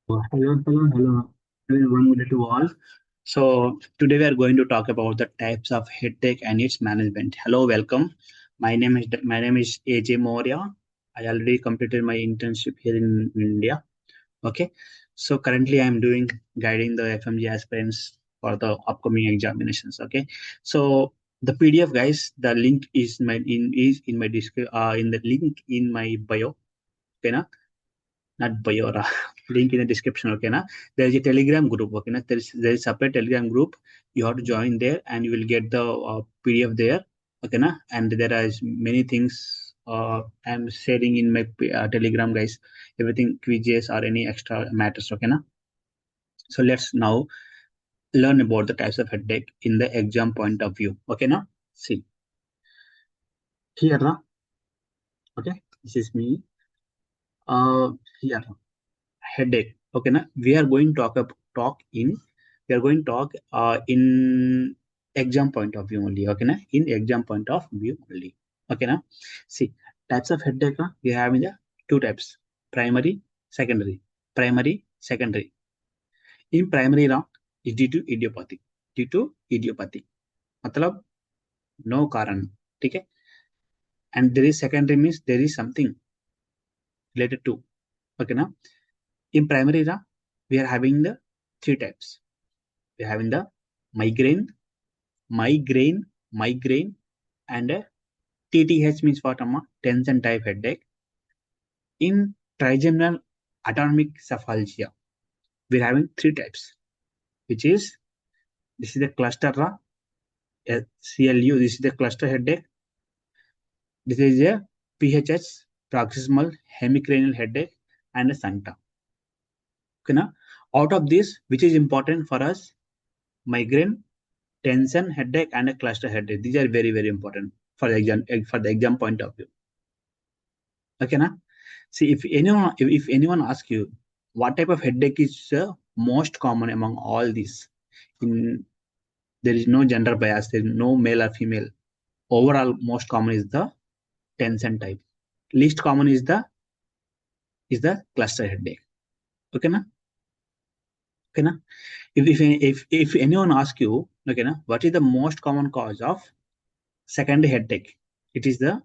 Hello, everyone to all. So today we are going to talk about the types of headache and its management. Hello, welcome. My name is AJ Moria. I already completed my internship here in India. Okay, so currently I am doing guiding the Fmge aspirants for the upcoming examinations. Okay, so the PDF guys, the link is in my in the link in my bio. Okay, na? Not Bayora. Link in the description. Okay, na? There is a Telegram group. Okay, na? There is separate Telegram group. You have to join there, and you will get the PDF there. Okay, na? And there are many things I'm sharing in my Telegram, guys. Everything quizzes or any extra matters. Okay, na? So let's now learn about the types of headache in the exam point of view. Okay, na? See here, na? Okay, this is me. Here. Headache. Okay, na? We are going to talk in exam point of view only. Okay, na? In exam point of view only. Okay, na? See, types of headache na? We have in the two types: primary, secondary. Primary, secondary. In primary na is due to idiopathy. Due to idiopathy. मतलब no कारण. ठीक है? And there is secondary means there is something related to. Okay, na? In primary na we are having the three types. We are having the migraine, migraine, and TTH means what? Tension type headache. In trigeminal autonomic cephalgia, we're having three types, which is this is the cluster CLU. This is the cluster headache. This is a PHS, paroxysmal hemicranial headache, and a sancta. Okay, na? Out of this, which is important for us? Migraine, tension headache, and a cluster headache. These are very, very important for the exam point of view. Okay, na? See, if anyone asks you what type of headache is most common among all these, there is no gender bias, there is no male or female. Overall, most common is the tension type. Least common is the cluster headache. Okay, na? Okay, na? If anyone asks you, okay, na, what is the most common cause of secondary headache? It is the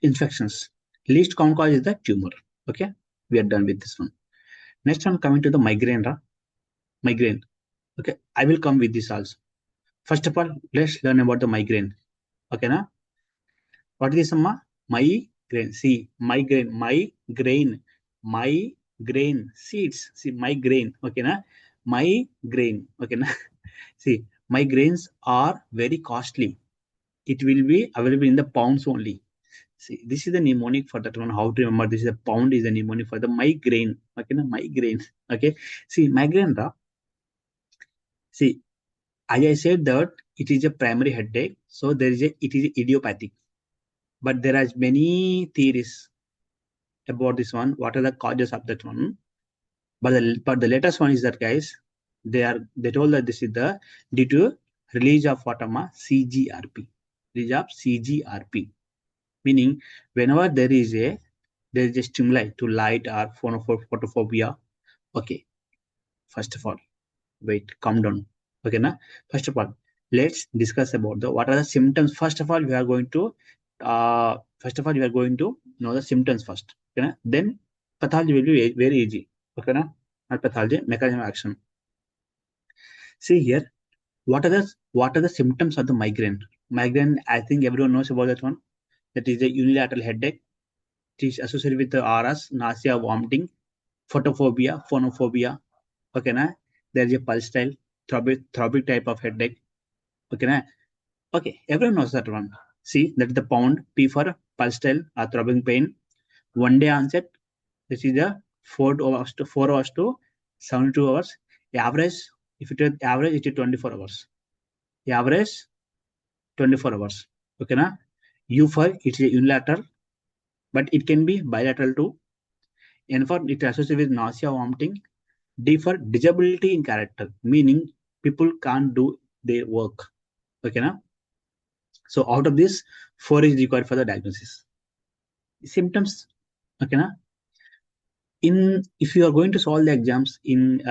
infections. Least common cause is the tumor. Okay, we are done with this one. Next one, coming to the migraine. Migraine. Okay, I will come with this also. First of all, let's learn about the migraine. Okay, na? What is this? Migraine. See, migraine. Seeds. See, migraine. Okay, na? Migraine. Okay, na? See, migraines are very costly. It will be available in the pounds only. See, this is the mnemonic for that one. How to remember? This is a pound is the mnemonic for the migraine. Okay, na? Migraine. Okay. See, migraine. See, as I said that it is a primary headache, so it is idiopathic. But there are many theories about this one. What are the causes of that one? But the latest one is that, guys, they told that this is the due to release of CGRP. Release of CGRP. Meaning whenever there is a stimuli to light or photophobia. Okay, first of all, wait, calm down. Okay, na? First of all, let's discuss about what are the symptoms. First of all, we are going to know the symptoms first. Okay, na? Then pathology will be very easy. Okay, na? Not pathology, mechanism of action. See here, what are the symptoms of the migraine? Migraine, I think everyone knows about that one. That is a unilateral headache. It is associated with the RS, nausea, vomiting, photophobia, phonophobia. Okay, na? There is a pulsatile, throbbing type of headache. Okay, na? Okay, everyone knows that one. See, that is the pound. P for pulsatile or throbbing pain. 1 day onset. This is the 4 hours to 72 hours. Average, if it is average, it is 24 hours. Average 24 hours. Okay, na? U for it is a unilateral, but it can be bilateral too. N for it associated with nausea, vomiting. D for disability in character, meaning people can't do their work. Okay, na? So out of this, 4 is required for the diagnosis. Symptoms. Okay, na? if you are going to solve the exams in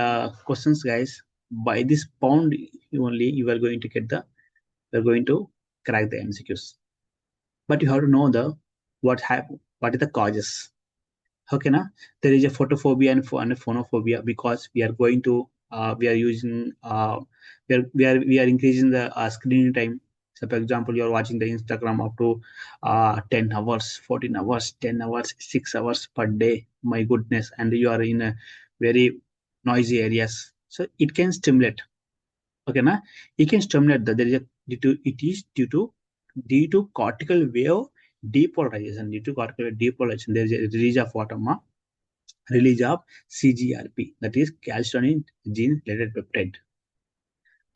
questions, guys, by this pound only you are going to get the you're going to crack the MCQs. But you have to know the what is the causes. Okay, na? There is a photophobia and phonophobia because we are going to we are using we are increasing the screen time. So, for example, you are watching the Instagram up to 10 hours, 14 hours, 10 hours, 6 hours per day. My goodness, and you are in a very noisy areas, so it can stimulate. Okay, na? It can stimulate that there is a due to cortical wave depolarization. Due to cortical wave depolarization, there is a release of what, release of CGRP, that is calcitonin gene related peptide,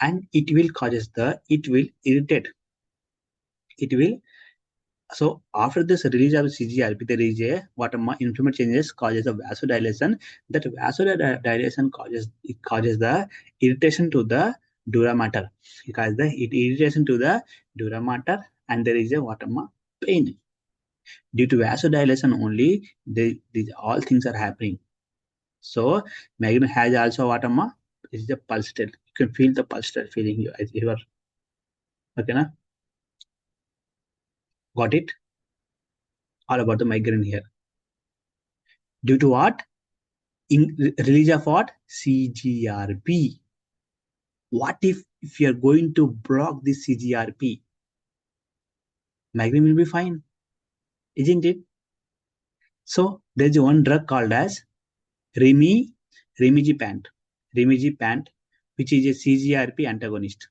and it will irritate. It will So after this release of CGRP, there is a inflammatory changes causes a vasodilation. That vasodilation causes the irritation to the dura mater. It causes the irritation to the dura mater, and there is a pain. Due to vasodilation only, these all things are happening. So migraine has also is the pulse state. You can feel the pulse state feeling you are okay, na? Got it? All about the migraine here. Due to what? Release of what? CGRP. What if you are going to block this CGRP? Migraine will be fine, isn't it? So there's one drug called as Remigipant, which is a CGRP antagonist.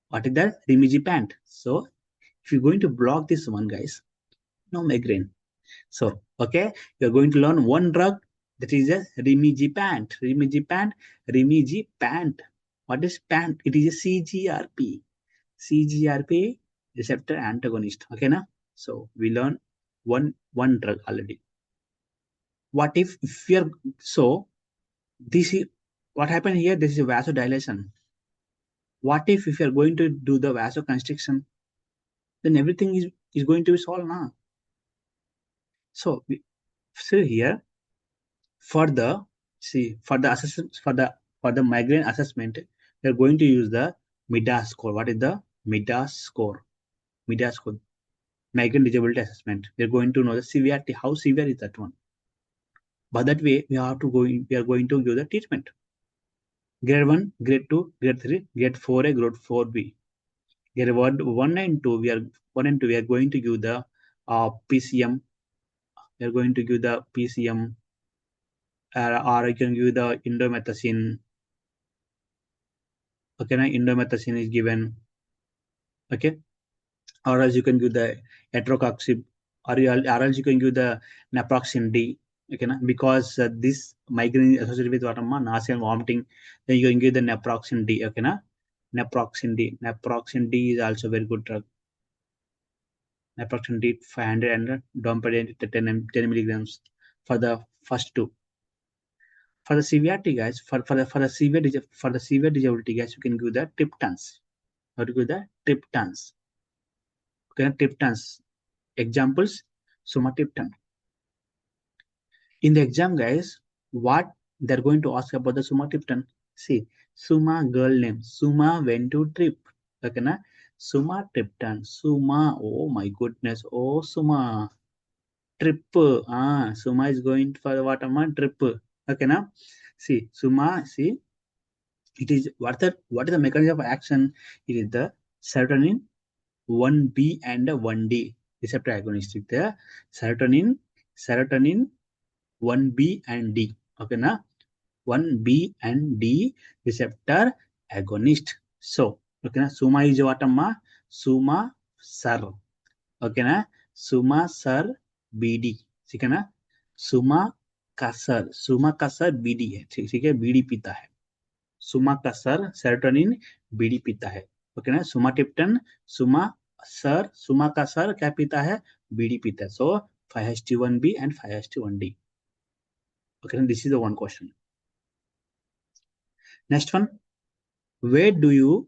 What is that? Remigipant. So if you're going to block this one, guys, no migraine. So, okay, you're going to learn one drug that is a Remigipant. What is PANT? It is a CGRP receptor antagonist. Okay, na? So we learn one drug already. What if you're so this is what happened here? This is a vasodilation. What if you're going to do the vasoconstriction? Then everything is going to be solved now. So here for the assessment for the migraine assessment, we are going to use the MIDAS score. What is the MIDAS score? MIDAS score, migraine disability assessment. We are going to know the severity. How severe is that one? By that way, we are going to give the treatment. Grade 1, grade 2, grade 3, grade 4A, grade 4B. Grade 1 and 2, we are going to give the PCM. We are going to give the PCM, or you can give the indomethacin. Okay, now indomethacin is given. Okay, or else you can give the etrocoxib, or else you can give the naproxen D. Okay, na? Because this migraine is associated with nausea and vomiting, then you can give the naproxen D. Okay, na? Naproxen D is also very good drug. Naproxen D 500 and domperidone 10 milligrams for the first two. For the severity, guys, for the severe disability, guys, you can give the triptans. How to give the triptans? Okay, triptans. Examples: sumatriptan. In the exam, guys, what they're going to ask about the sumatriptan? See, Suma girl name. Suma went to trip. Okay, na? Sumatriptan. Suma. Oh my goodness. Oh, Suma. Trip. Suma is going for what? Trip. Okay, na? See, Suma. See, it is what is the mechanism of action? It is the serotonin 1B and 1D receptor agonist. The serotonin 1B and D. Okay, na? 1B and D receptor agonist. So, okay, na? Suma is what? Suma sar. Okay, na? Suma sar BD. ठीक है ना? सुमा का sir BD है. ठीक है, BD पीता है. सुमा का सर सेरोटोनिन बीडी पीता है. ओके ना? सुमाटिप्टन सुमा का सर क्या पीता है? बीडी पीता है. सो 5:1B and 5:1D. Okay, and this is the one question. Next one, where you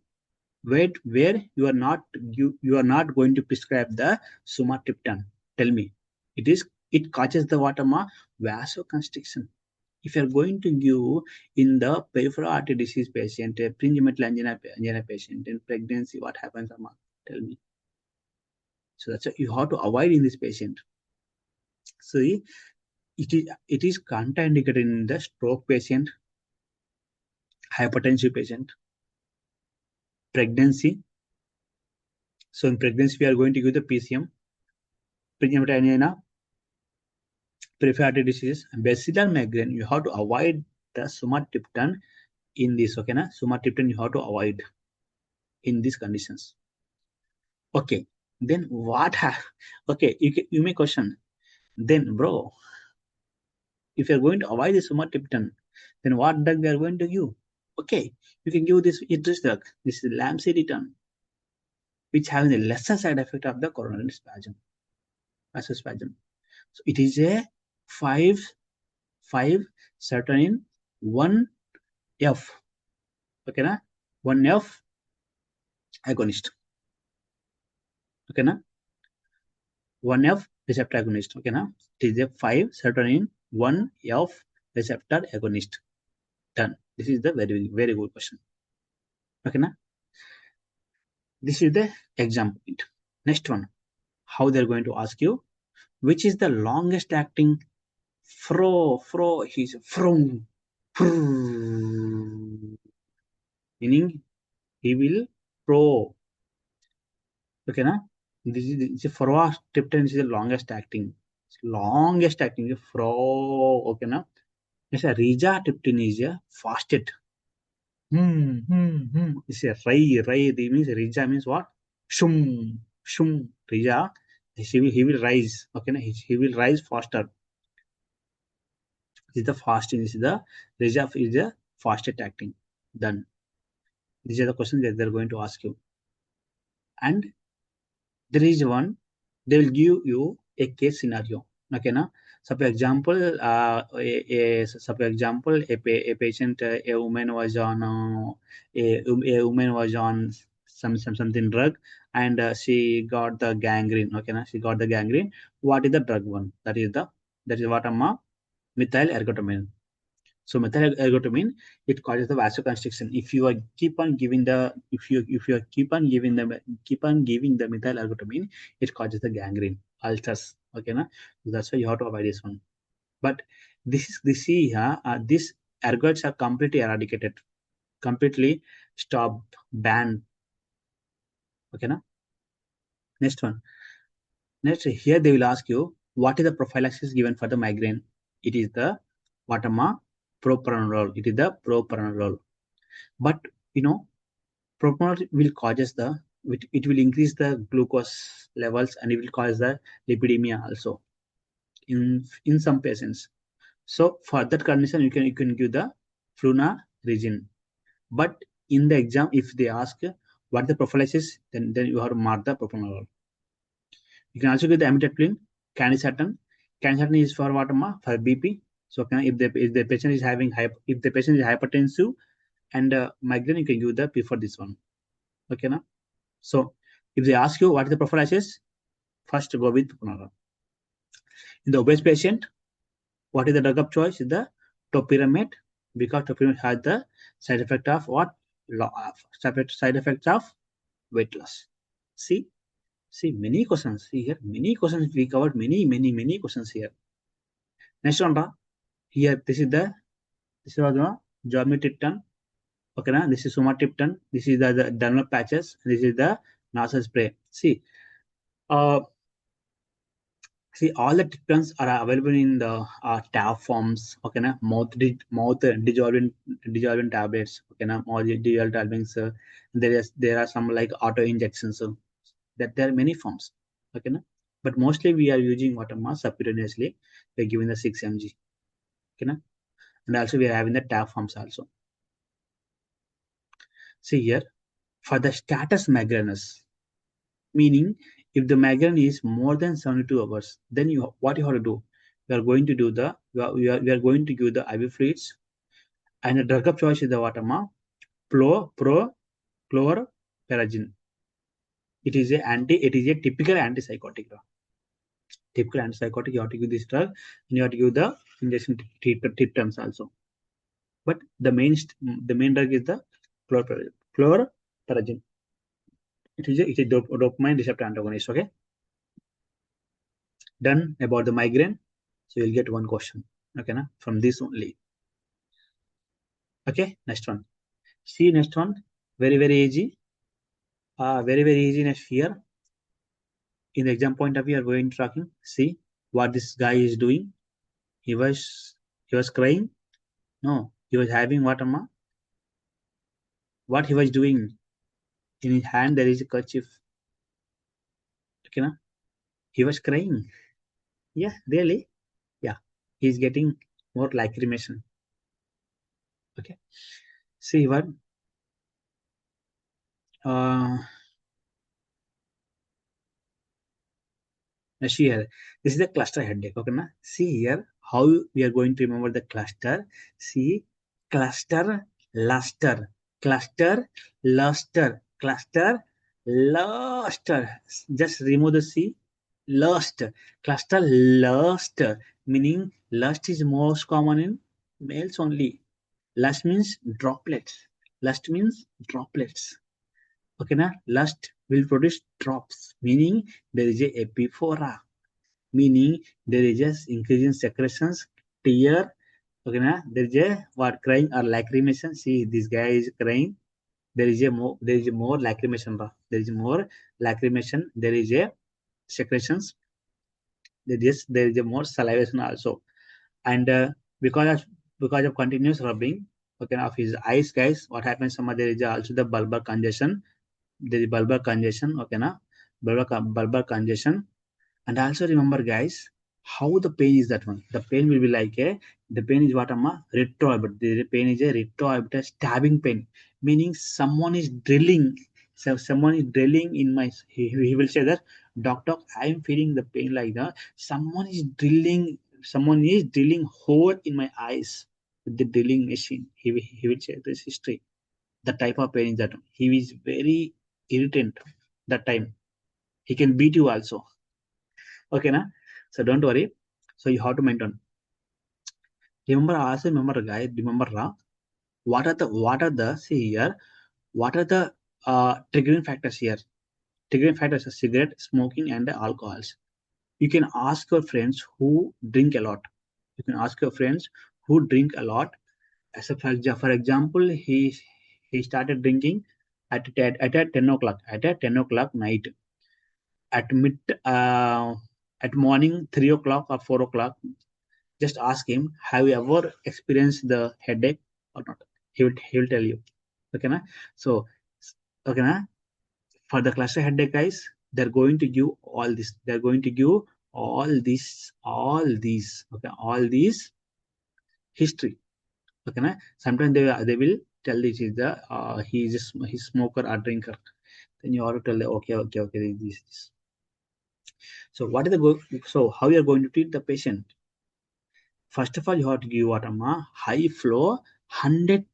are not going to prescribe the sumatriptan? Tell me. It is It causes the what vasoconstriction. If you're going to give in the peripheral artery disease patient, a premenstrual angina patient in pregnancy, what happens, Amma? Tell me. So that's what you have to avoid in this patient. So it is contraindicated in the stroke patient, hypertensive patient, pregnancy. So in pregnancy, we are going to give the PCM, premenstrual angina, peripheral artery disease, basilar migraine. You have to avoid the sumatriptan in this. Okay, na? Sumatriptan you have to avoid in these conditions. Okay, then what? Okay, you may question. Then, bro, if you're going to avoid the sumatriptan, then what drug we are going to give? Okay, you can give this drug. This is lamsiritan, which has a lesser side effect of the coronary spasm. Vasospasm. So it is a 5 serotonin 1F. Okay, na? 1F agonist. Okay, na? 1F receptor agonist. Okay, na? It is a 5 serotonin 1F receptor agonist. Done. This is the very, very good question. Okay, na? This is the exam point. Next one, how they're going to ask you, which is the longest acting he's from, meaning he will pro. Okay, na? This is the froatriptan is the longest acting. Fro. Okay, na? It's a rizatriptan is a fastest. It's a rai. That means rija means what? Shum. Rija. He will rise. Okay, na? He will rise faster. This is the fasting. This is the rija is the fastest acting. Done. These are the questions that they're going to ask you. And there is one, they will give you a case scenario. Okay, na? So, for example, a patient, a woman was on a woman was on something drug, and she got the gangrene. Okay, na? She got the gangrene. What is the drug one? That is what amma methyl ergotamine. So methyl ergotamine, it causes the vasoconstriction. If you are keep on giving the keep on giving the methyl ergotamine, it causes the gangrene, ulcers. Okay, na? That's why you have to avoid this one. But these ergots are completely eradicated, completely stopped, banned. Okay, na? Next one. Next, here they will ask you, what is the prophylaxis given for the migraine? It is the Watama propranolol. It is the propranolol. But propranolol will causes it will increase the glucose levels, and it will cause the lipidemia also in some patients. So for that condition, you can give the flunarizine. But in the exam, if they ask what the prophylaxis, then you have to mark the propranolol. You can also give the amitriptyline, candesartan. Candesartan is for what, ma? For BP. So if the patient is hypertensive and migraine, you can give the P for this one. Okay, na? So if they ask you what is the prophylaxis, first go with propranolol. In the obese patient, what is the drug of choice? Is the topiramate, because topiramate has the side effect of what? Side effects of weight loss. See, many questions. See here, many questions. We covered many questions here. Next one, here, this is the Jormitiptan. Okay, na? This is sumatriptan. This is the dermal patches. This is the nasal spray. See, all the triptans are available in the tab forms. Okay, na? Mouth dissolving tablets. Okay, na? All the dissolving tablets. There are some like auto injections. So that there are many forms. Okay, na? But mostly we are using watermass subcutaneously. We're giving the 6 mg. Okay, na? And also we are having the tab forms also. See here, for the status migrainous, meaning if the migraine is more than 72 hours, then what you have to do? We are going to do we are going to give the IV fluids, and the drug of choice is the waterma chlorperazine. It is a typical antipsychotic. Typical antipsychotic, you have to give this drug, and you have to give the injection triptans also. But the main drug is the chlorperazine. It's a dopamine receptor antagonist. Okay, done about the migraine. So you'll get one question. Okay, na? From this only. Okay, next one. See next one. Very easy. Very easy next here. In the exam point of view, you are going to talking. See what this guy is doing. He was crying. No, he was having what, Amma? What he was doing? In his hand there is a kerchief. Okay, na? He was crying. Yeah, really? Yeah. He's getting more lacrimation. Okay. See what? See here. This is the cluster headache. Okay, na? See here how we are going to remember the cluster. See, cluster, luster, cluster, luster, cluster, luster. Just remove the C. Lust, cluster, lust, meaning lust is most common in males only. Lust means droplets. Lust means droplets. Okay, na? Lust will produce drops, meaning there is a epiphora, meaning there is just increase in secretions, tear. Okay, na? There is a what crying or lacrimation. See, this guy is crying. There is a more lacrimation. There is more lacrimation. There is a secretions. There is a more salivation also, and because of continuous rubbing, okay, of his eyes, guys, what happens? There is also the bulbar congestion. There is bulbar congestion. Okay, na? Bulbar congestion. And also remember, guys, how the pain is that one. The pain will be like the pain is what, Amma? Retroorbital. The pain is a retroorbital stabbing pain, meaning someone is drilling. So someone is drilling in my. He will say that, doctor, I am feeling the pain like that. Someone is drilling. Someone is drilling hole in my eyes with the drilling machine. He will say this history. The type of pain is that he is very irritant. That time he can beat you also. Okay, na? So don't worry. So you have to maintain. Remember, guys. Remember, what are the see here? What are the triggering factors here? Triggering factors are cigarette, smoking, and alcohols. You can ask your friends who drink a lot. You can ask your friends who drink a lot. As a for example, he started drinking at 10 o'clock. At 10 o'clock night. At at morning 3 o'clock or 4 o'clock. Just ask him, have you ever experienced the headache or not? He will tell you. Okay, na? So, okay, na? For the cluster headache, guys, they're going to give all this. They're going to give all these, okay, all these history. Okay, na? Sometimes they will tell this is the he's smoker or drinker. Then you have to tell them, okay, this. So what is so how you are going to treat the patient? First of all, you have to give what, high flow 100%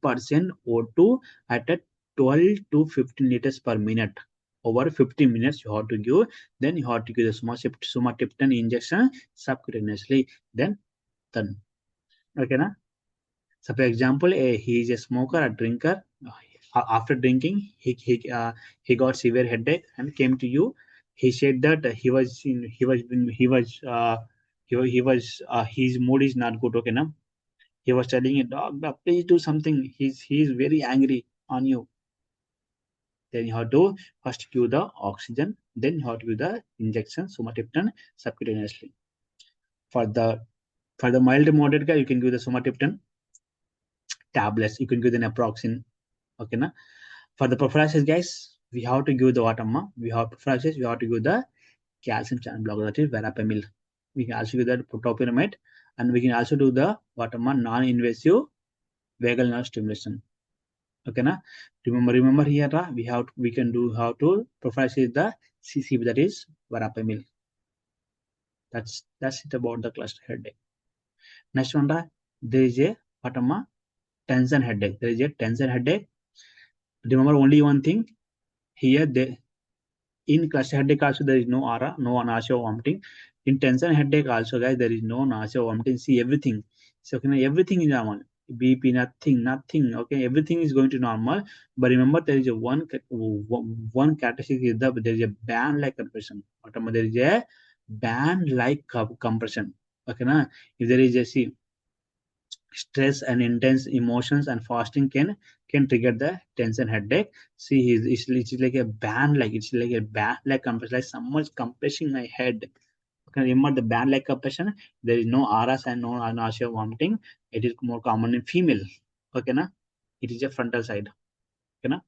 O2 at a 12 to 15 liters per minute. Over 15 minutes you have to give. Then you have to give the sumatriptan injection subcutaneously. Then done. Okay, na? So for example, he is a smoker or drinker. After drinking, he got severe headache and came to you. He said that his mood is not good. Okay, na? He was telling it, dog, please do something. He's very angry on you. Then you have to first give the oxygen, then you have to give the injection, sumatriptan subcutaneously. For the mild to moderate guy, you can give the sumatriptan tablets. You can give the naproxen. Okay, na? For the prophylaxis, guys, we have to give the what, we have prophylaxis. We have to give the calcium channel blocker, that is verapamil. We can also give the topiramate, and we can also do the what, non-invasive vagal nerve stimulation. Okay, na? Remember here, we can do how to prophylaxis the CCB, that is verapamil. That's it about the cluster headache. Next one, there is a what, tension headache. There is a tension headache. Remember only one thing here. In cluster headache also there is no aura, no nausea, vomiting. In tension headache also, guys, there is no nausea, vomiting. See everything. So okay, everything is normal. BP, nothing. Okay, everything is going to normal. But remember, there is a one characteristic is that there is a band-like compression. There is a band-like compression. Okay, na? If there is a see stress and intense emotions and fasting can trigger the tension headache. See, it's like a band, like it's like a band like compression, like someone's compressing my head. Okay, remember the band like compression. There is no aras and no nausea, vomiting. It is more common in female. Okay, na? It is a frontal side. Okay, na?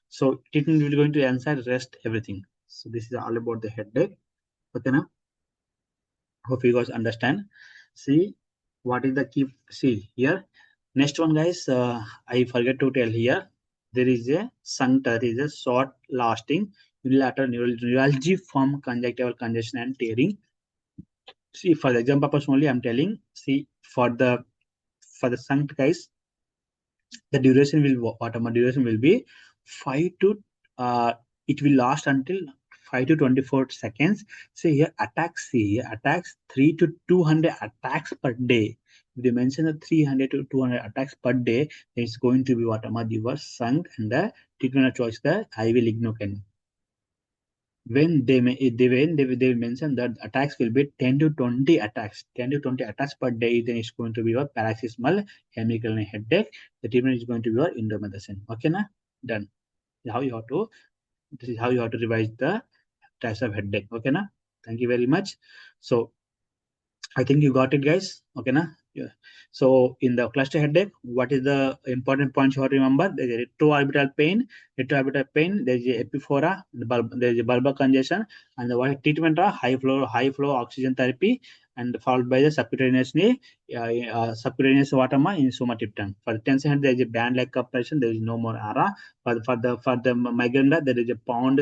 So treatment will going to answer rest everything. So this is all about the headache. Okay, na? Hope you guys understand. See what is the key. See here. Next one, guys. I forget to tell here. There is a sphincter. Is a short-lasting unilateral neuralgia from conjunctival congestion and tearing. See, for the exam purpose only, I'm telling. See, for the sphincter, guys, the duration will automatic duration will be 5 to it will last until 5 to 24 seconds. So here attacks, see here attacks 3 to 200 attacks per day. If they mention the 300 to 200 attacks per day, it's going to be what your sunk and the treatment of choice the IV lignocaine. When they mention that attacks will be 10 to 20 attacks, 10 to 20 attacks per day, then it's going to be your paroxysmal hemical headache. The treatment is going to be your indomethacin. Okay, na? Done. How you have to, this is how you have to revise the types of headache. Okay, na? Thank you very much. So I think you got it, guys. Okay, na? Yeah. So in the cluster headache, what is the important points you have to remember? There is a retroorbital pain. Retroorbital pain. There is a epiphora. There is a bulbar congestion, and the what treatment are high flow oxygen therapy, and followed by the subcutaneous waterma in sumatriptan. For the tension head, there is a band like compression. There is no more ARA. For the migraine, there is a pound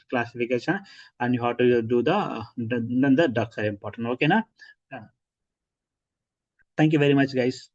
classification, and you have to do the ducks are important. Okay, na? Thank you very much, guys.